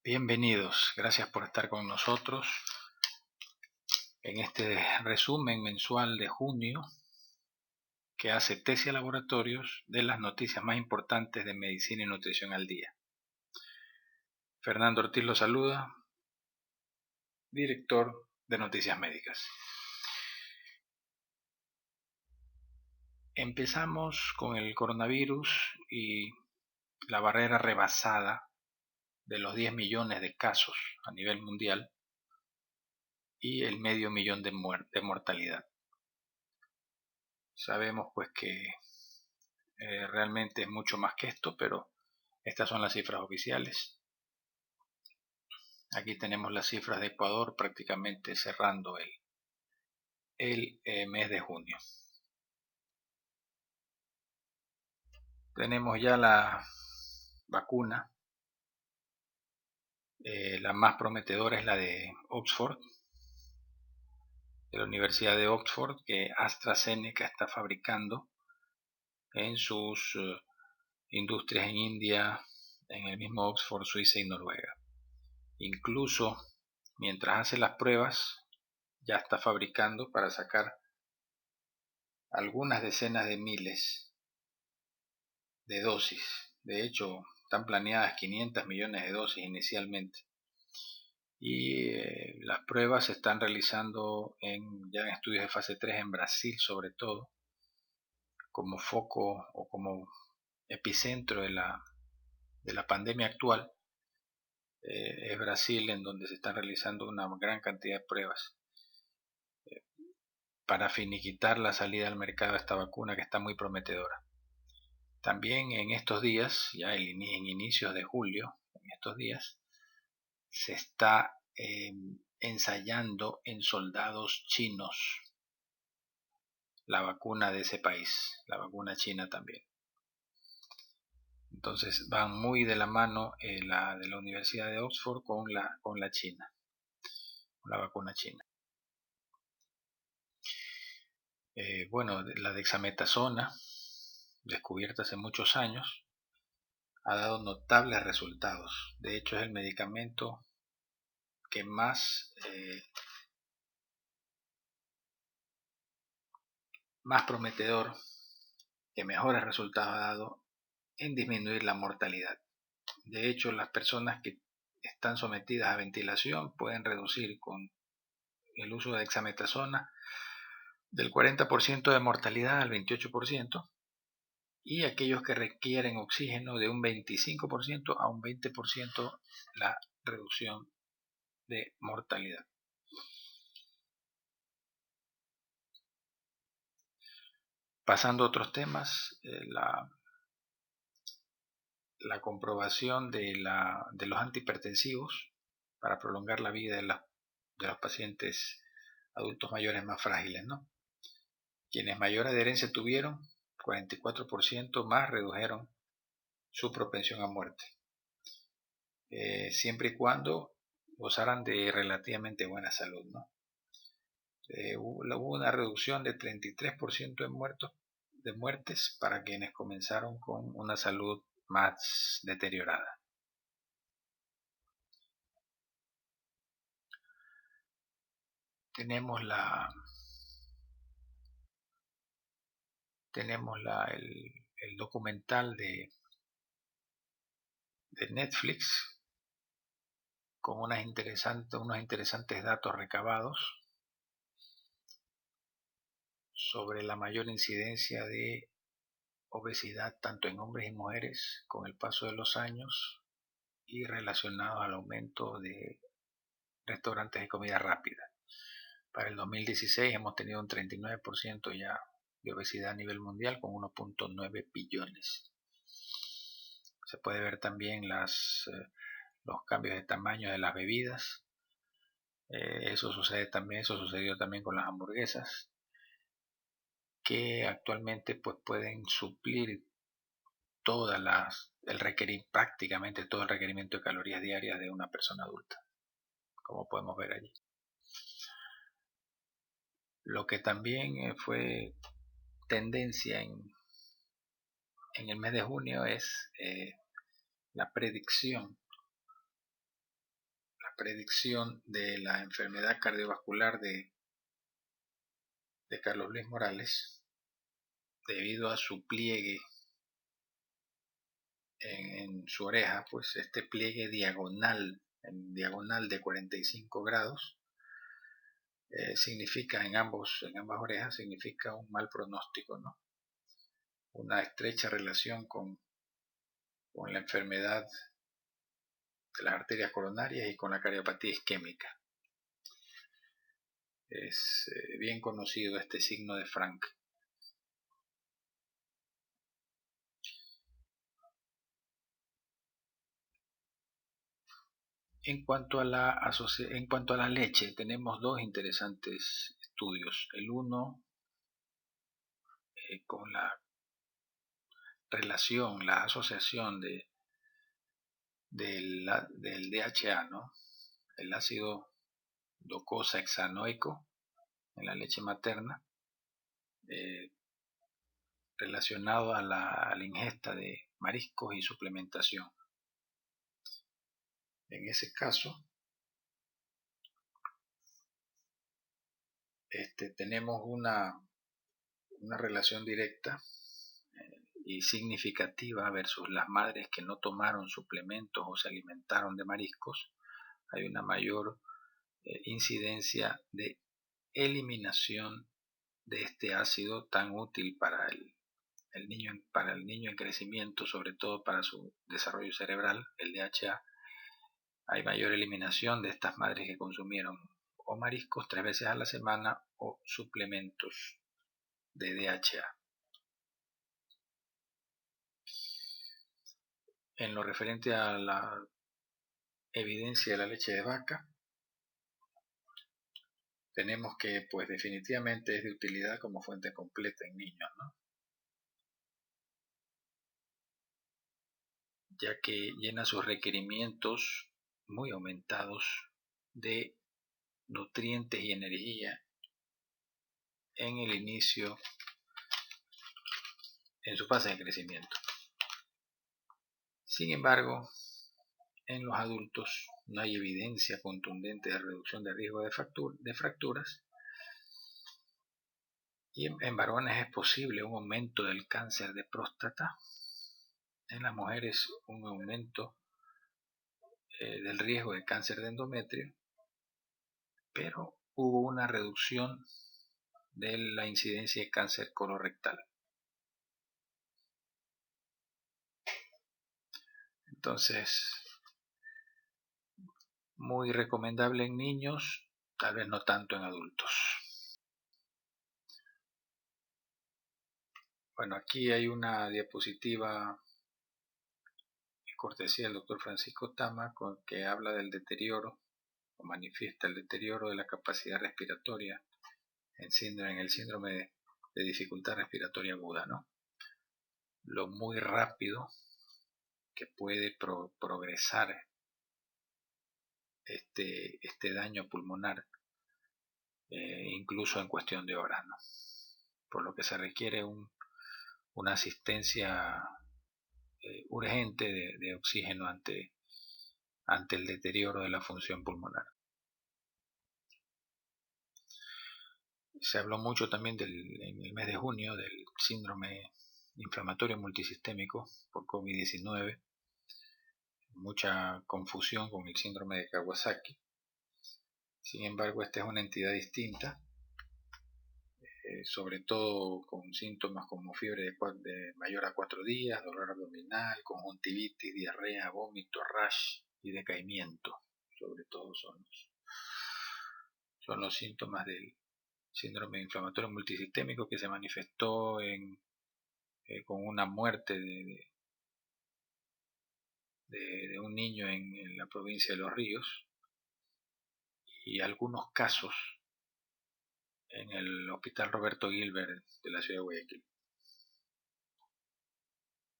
Bienvenidos, gracias por estar con nosotros en este resumen mensual de junio que hace Tesia Laboratorios de las noticias más importantes de medicina y nutrición al día. Fernando Ortiz lo saluda, director de Noticias Médicas. Empezamos con el coronavirus y la barrera rebasada de los 10 millones de casos a nivel mundial y el medio millón de mortalidad. Sabemos pues que realmente es mucho más que esto, pero estas son las cifras oficiales. Aquí tenemos las cifras de Ecuador prácticamente cerrando el mes de junio. Tenemos ya la vacuna. La más prometedora es la de Oxford, de la Universidad de Oxford, que AstraZeneca está fabricando en sus industrias en India, en el mismo Oxford, Suiza y Noruega. Incluso mientras hace las pruebas, ya está fabricando para sacar algunas decenas de miles de dosis. De hecho, están planeadas 500 millones de dosis inicialmente. Y las pruebas se están realizando ya en estudios de fase 3 en Brasil, sobre todo, como foco o como epicentro de la pandemia actual. Es Brasil en donde se están realizando una gran cantidad de pruebas para finiquitar la salida al mercado de esta vacuna que está muy prometedora. También en estos días, ya en inicios de julio, en estos días, se está ensayando en soldados chinos la vacuna de ese país, la vacuna china también. Entonces van muy de la mano la de la Universidad de Oxford con la china, con la vacuna china. Bueno, la dexametasona, descubierta hace muchos años, ha dado notables resultados. De hecho, es el medicamento que más prometedor, que mejores resultados ha dado en disminuir la mortalidad. De hecho, las personas que están sometidas a ventilación pueden reducir con el uso de dexametasona del 40% de mortalidad al 28%, y aquellos que requieren oxígeno de un 25% a un 20% la reducción de mortalidad. Pasando a otros temas, la comprobación de los antihipertensivos para prolongar la vida de los pacientes adultos mayores más frágiles, ¿no? Quienes mayor adherencia tuvieron, 44% más redujeron su propensión a muerte, siempre y cuando gozaran de relativamente buena salud, ¿no? Hubo una reducción de 33% de muertes para quienes comenzaron con una salud más deteriorada. Tenemos el documental de Netflix con unos interesantes datos recabados sobre la mayor incidencia de obesidad tanto en hombres y mujeres con el paso de los años y relacionado al aumento de restaurantes de comida rápida. Para el 2016 hemos tenido un 39% ya de obesidad a nivel mundial con 1.9 billones. Se puede ver también los cambios de tamaño de las bebidas. Eso sucedió también con las hamburguesas, que actualmente pues pueden suplir prácticamente todo el requerimiento de calorías diarias de una persona adulta, como podemos ver allí. Lo que también fue tendencia en el mes de junio es la predicción predicción de la enfermedad cardiovascular de Carlos Luis Morales, debido a su pliegue en su oreja, pues este pliegue en diagonal de 45 grados, significa en ambas orejas, significa un mal pronóstico, ¿no? Una estrecha relación con la enfermedad de las arterias coronarias y con la cardiopatía isquémica. Es bien conocido este signo de Frank. En cuanto a la leche, tenemos dos interesantes estudios. El uno con la relación, la asociación del DHA, ¿no? El ácido docosahexaenoico en la leche materna, relacionado a la ingesta de mariscos y suplementación. En ese caso, tenemos una relación directa y significativa versus las madres que no tomaron suplementos o se alimentaron de mariscos. Hay una mayor incidencia de eliminación de este ácido tan útil para el niño en crecimiento, sobre todo para su desarrollo cerebral, el DHA. Hay mayor eliminación de estas madres que consumieron o mariscos 3 veces a la semana o suplementos de DHA. En lo referente a la evidencia de la leche de vaca, tenemos que pues definitivamente es de utilidad como fuente completa en niños, ¿no? Ya que llena sus requerimientos muy aumentados de nutrientes y energía en el inicio, en su fase de crecimiento. Sin embargo, en los adultos no hay evidencia contundente de reducción de riesgo de fracturas, y en varones es posible un aumento del cáncer de próstata, en las mujeres un aumento del riesgo de cáncer de endometrio, pero hubo una reducción de la incidencia de cáncer colorectal. Entonces, muy recomendable en niños, tal vez no tanto en adultos. Bueno, aquí hay una diapositiva cortesía del doctor Francisco Tama, que habla del deterioro o manifiesta el deterioro de la capacidad respiratoria en el síndrome de dificultad respiratoria aguda, ¿no? Lo muy rápido que puede progresar este daño pulmonar, incluso en cuestión de horas, ¿no? Por lo que se requiere una asistencia urgente de oxígeno ante el deterioro de la función pulmonar. Se habló mucho también en el mes de junio del síndrome inflamatorio multisistémico por COVID-19, mucha confusión con el síndrome de Kawasaki. Sin embargo, esta es una entidad distinta, sobre todo con síntomas como fiebre de mayor a 4 días, dolor abdominal, conjuntivitis, diarrea, vómito, rash y decaimiento. Sobre todo son los síntomas del síndrome inflamatorio multisistémico, que se manifestó con una muerte de un niño en la provincia de Los Ríos, y algunos casos en el Hospital Roberto Gilbert de la ciudad de Guayaquil.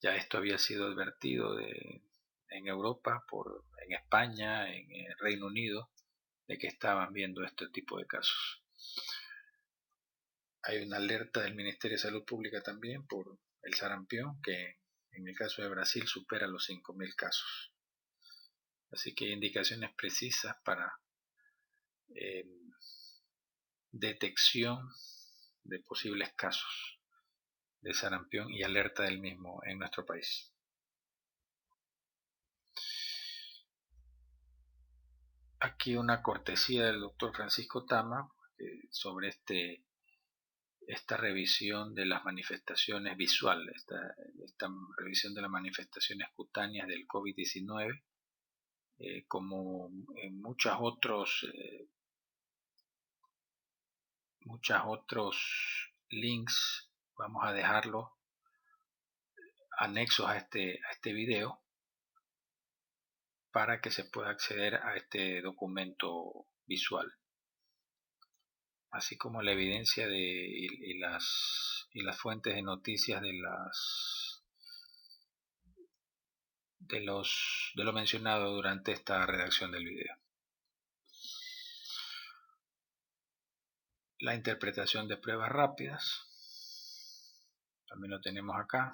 Ya esto había sido advertido en Europa, en España, en el Reino Unido, de que estaban viendo este tipo de casos. Hay una alerta del Ministerio de Salud Pública también por el sarampión, que en el caso de Brasil supera los 5.000 casos. Así que hay indicaciones precisas para eh, detección de posibles casos de sarampión y alerta del mismo en nuestro país. Aquí una cortesía del doctor Francisco Tama sobre esta revisión de las manifestaciones visuales, esta revisión de las manifestaciones cutáneas del COVID-19, como en muchos otros links, vamos a dejarlo anexos a este video para que se pueda acceder a este documento visual, así como la evidencia y las fuentes de noticias de lo mencionado durante esta redacción del video. La interpretación de pruebas rápidas, también lo tenemos acá.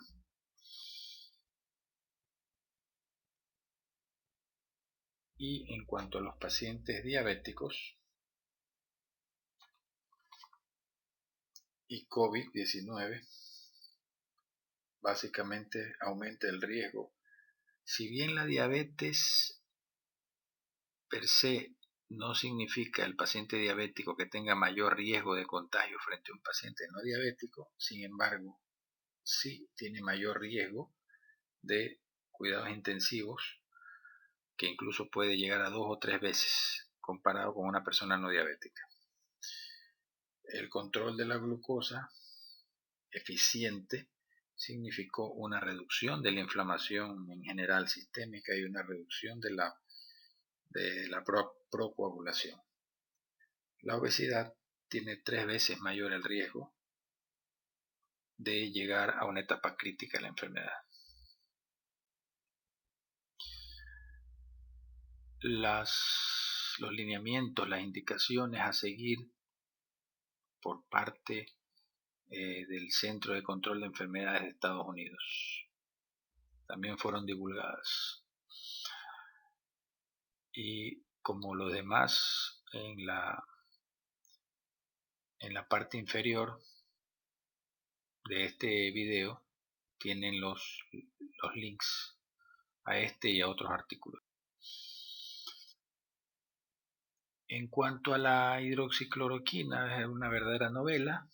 Y en cuanto a los pacientes diabéticos y COVID-19, básicamente aumenta el riesgo. Si bien la diabetes per se no significa el paciente diabético que tenga mayor riesgo de contagio frente a un paciente no diabético, sin embargo, sí tiene mayor riesgo de cuidados intensivos, que incluso puede llegar a 2 o 3 veces comparado con una persona no diabética. El control de la glucosa eficiente significó una reducción de la inflamación en general sistémica y una reducción de la procoagulación. La obesidad tiene 3 veces mayor el riesgo de llegar a una etapa crítica de la enfermedad. Los lineamientos, las indicaciones a seguir por parte del Centro de Control de Enfermedades de Estados Unidos también fueron divulgadas. Y como los demás, en la parte inferior de este video tienen los links a este y a otros artículos. En cuanto a la hidroxicloroquina, es una verdadera novela.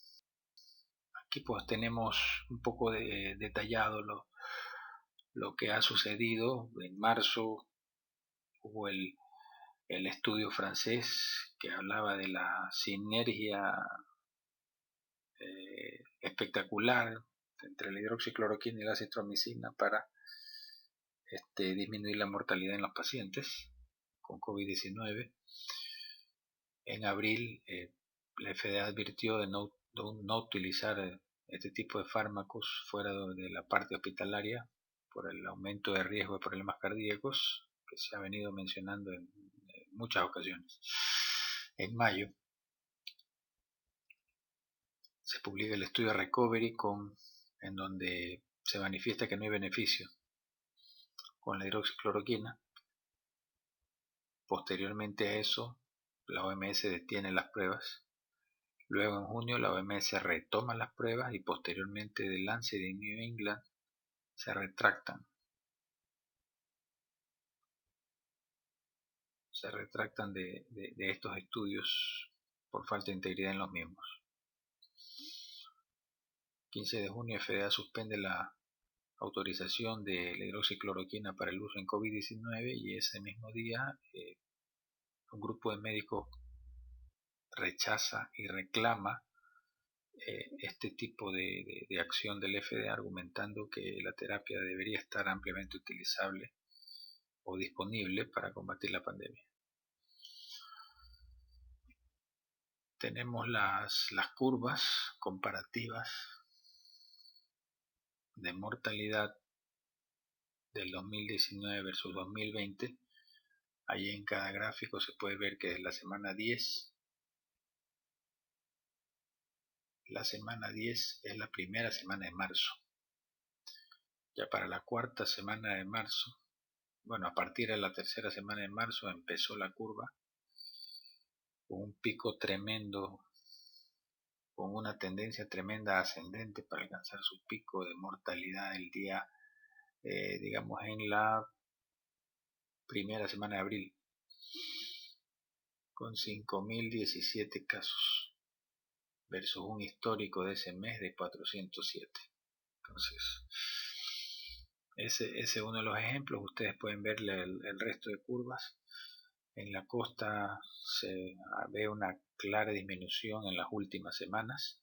Aquí pues tenemos un poco detallado lo que ha sucedido. En marzo hubo el estudio francés que hablaba de la sinergia espectacular entre la hidroxicloroquina y la acitromicina para disminuir la mortalidad en los pacientes con COVID-19. En abril la FDA advirtió de no utilizar este tipo de fármacos fuera de la parte hospitalaria por el aumento de riesgo de problemas cardíacos que se ha venido mencionando en muchas ocasiones. En mayo se publica el estudio Recovery en donde se manifiesta que no hay beneficio con la hidroxicloroquina. Posteriormente a eso, la OMS detiene las pruebas. Luego en junio la OMS retoma las pruebas y posteriormente The Lancet y New England se retractan. De estos estudios por falta de integridad en los mismos. 15 de junio FDA suspende la autorización de la hidroxicloroquina para el uso en COVID-19 y ese mismo día un grupo de médicos rechaza y reclama este tipo de acción del FDA, argumentando que la terapia debería estar ampliamente utilizable o disponible para combatir la pandemia. Tenemos las curvas comparativas de mortalidad del 2019 versus 2020. Ahí en cada gráfico se puede ver que es la semana 10 es la primera semana de marzo. Ya para la cuarta semana de marzo bueno, a partir de la tercera semana de marzo empezó la curva con un pico tremendo, con una tendencia tremenda ascendente para alcanzar su pico de mortalidad el día, digamos, en la primera semana de abril, con 5.017 casos versus un histórico de ese mes de 407. Entonces, ese es uno de los ejemplos. Ustedes pueden ver el resto de curvas. En la costa se ve una clara disminución en las últimas semanas,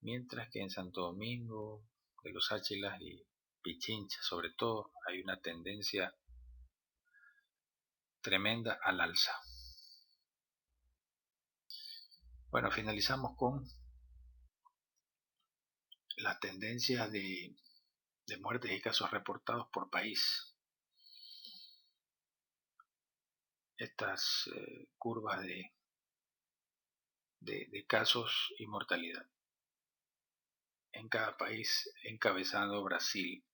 mientras que en Santo Domingo, de los Áchilas y Pichincha sobre todo, hay una tendencia tremenda al alza. Bueno, finalizamos con las tendencias de muertes y casos reportados por país. Estas curvas de casos y mortalidad en cada país, encabezando Brasil.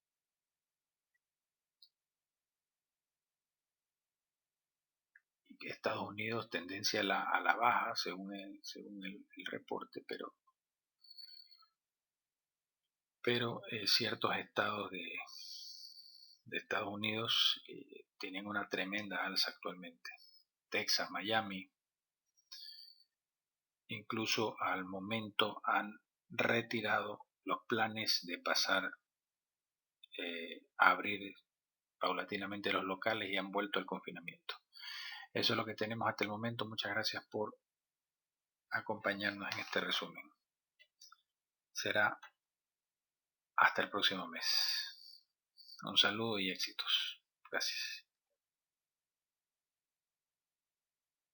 Estados Unidos tendencia a la baja según el reporte, pero ciertos estados de Estados Unidos tienen una tremenda alza actualmente. Texas, Miami, incluso al momento han retirado los planes de pasar a abrir paulatinamente los locales y han vuelto al confinamiento. Eso es lo que tenemos hasta el momento. Muchas gracias por acompañarnos en este resumen. Será hasta el próximo mes. Un saludo y éxitos. Gracias.